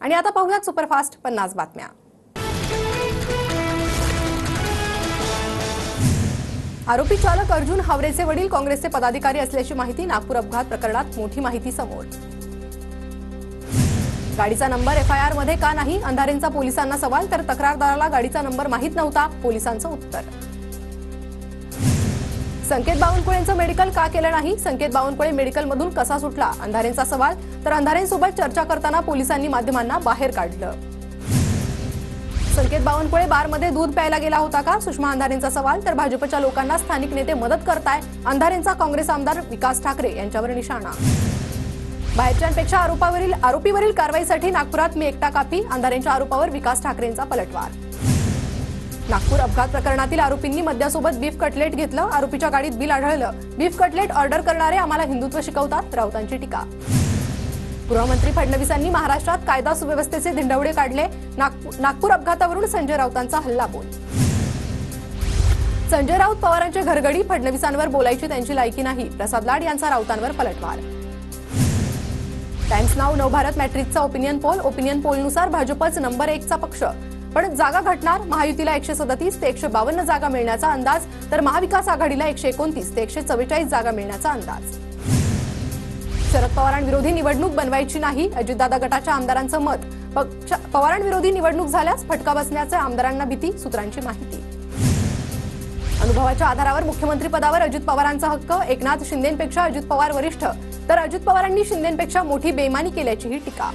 आणि आता पाहूयात सुपरफास्ट 50 बातम्या। आरोपी चालक अर्जुन हावरेचे वडील काँग्रेसचे पदाधिकारी असल्याची माहिती। नागपूर अपघात प्रकरणात मोठी माहिती समोर। गाडीचा नंबर एफआयआर मध्ये का नाही, अंधारेंचा पोलिसांना सवाल। तर तक्रारदाराला गाडीचा नंबर माहित नव्हता, पोलिसांचं उत्तर। संकेत बावनकुळेंचं मेडिकल का केलं नाही, संकेत बावनकुळे मेडिकलमधून कसा सुटला, अंधारेंचा सवाल। तर अंधारेंसोबत चर्चा करताना पोलिसांनी माध्यमांना बाहेर काढलं। संकेत बावनकुळे बारमध्ये दूध प्यायला गेला होता का, सुषमा अंधारेंचा सवाल। तर भाजपच्या लोकांना स्थानिक नेते मदत करताय, अंधारेंचा काँग्रेस आमदार विकास ठाकरे यांच्यावर निशाणा। बाहेरच्यांपेक्षा आरोपीवरील कारवाईसाठी नागपुरात मी एकटा कापी, अंधारेंच्या आरोपावर विकास ठाकरेंचा पलटवार। नागपूर अपघात प्रकरणातील आरोपींनी मद्यासोबत बीफ कटलेट घेतलं, आरोपीच्या गाडीत बिल आढळलं। बीफ कटलेट ऑर्डर करणारे आम्हाला हिंदुत्व शिकवतात, राऊतांची टीका। गृहमंत्री फडणवीसांनी महाराष्ट्रात कायदा सुव्यवस्थेचे धिंडवडे काढले, नागपूर अपघातावरून संजय राऊतांचा हल्लाबोल। संजय राऊत पवारांचे घरगडी, फडणवीसांवर बोलायची त्यांची लायकी नाही, प्रसाद लाड यांचा राऊतांवर पलटवार। टाइम्स नाऊ नवभारत मॅट्रिकचा ओपिनियन पोलनुसार भाजपच नंबर 1 चा पक्ष, पण जागा घटणार। महायुतीला 137 ते 152 जागा मिळण्याचा अंदाज, तर महाविकास आघाडीला 129 ते 144 जागा मिळण्याचा अंदाज। शरद पवारांविरोधी निवडणूक बनवायची नाही, अजितदादा गटाच्या आमदारांचं मत। पवारांविरोधी निवडणूक झाल्यास फटका बसण्याचे आमदारांना भीती, सूत्रांची माहिती। अनुभवाच्या आधारावर मुख्यमंत्री पदावर अजित पवारांचा हक्क, एकनाथ शिंदेंपेक्षा अजित पवार वरिष्ठ, तर अजित पवारांनी शिंदेंपेक्षा मोठी बेईमानी केल्याचीही टीका।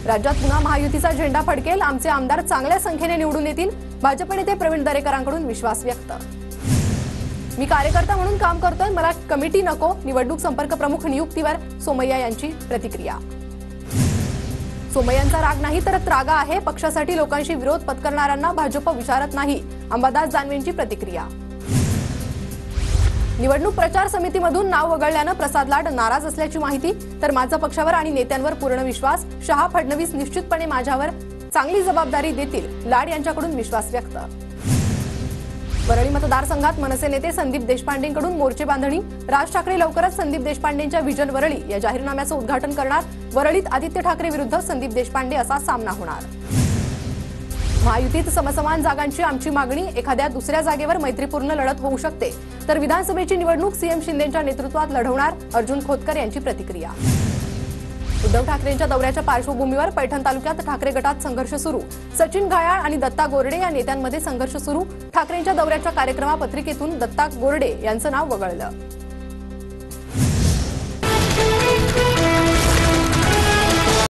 राज्यात पुन्हा महायुतीचा झेंडा फडकेल, आमचे आमदार चांगल्या संख्येने निवडून येतील, भाजप नेते प्रवीण दरेकरांकडून विश्वास व्यक्त। मी कार्यकर्ता म्हणून काम करतोय, मला कमिटी नको, निवडणूक संपर्क प्रमुख नियुक्तीवर सोमय्या यांची प्रतिक्रिया। सोमय्यांचा राग नाही तर त्रागा आहे, पक्षासाठी लोकांशी विरोध पत्करणाऱ्यांना भाजप विचारत नाही, अंबादास दानवेंची प्रतिक्रिया। निवडणूक प्रचार समितीमधून नाव वगळल्यानं प्रसाद लाड नाराज असल्याची माहिती, तर माझा पक्षावर आणि नेत्यांवर पूर्ण विश्वास, शहा फडणवीस निश्चितपणे माझ्यावर चांगली जबाबदारी देतील, लाड यांच्याकडून विश्वास व्यक्त। वरळी मतदारसंघात मनसे नेते संदीप देशपांडेंकडून मोर्चे बांधणी, राज ठाकरे लवकरच संदीप देशपांडेंच्या व्हिजन वरळी या जाहीरनाम्याचं उद्घाटन करणार, वरळीत आदित्य ठाकरे विरुद्ध संदीप देशपांडे असा सामना होणार। महायुतीत समसमान जागांची आमची मागणी, एखाद्या दुसऱ्या जागेवर मैत्रीपूर्ण लढत होऊ शकते, तर विधानसभेची निवडणूक सीएम शिंदेंच्या नेतृत्वात लढवणार, अर्जुन खोतकर यांची प्रतिक्रिया। उद्धव ठाकरेंच्या दौऱ्याच्या पार्श्वभूमीवर पैठण तालुक्यात ठाकरे गटात संघर्ष सुरू, सचिन घायाळ आणि दत्ता गोरडे या नेत्यांमध्ये संघर्ष सुरू, ठाकरेंच्या दौऱ्याच्या कार्यक्रमापत्रिकेतून दत्ता गोरडे यांचं नाव वगळलं।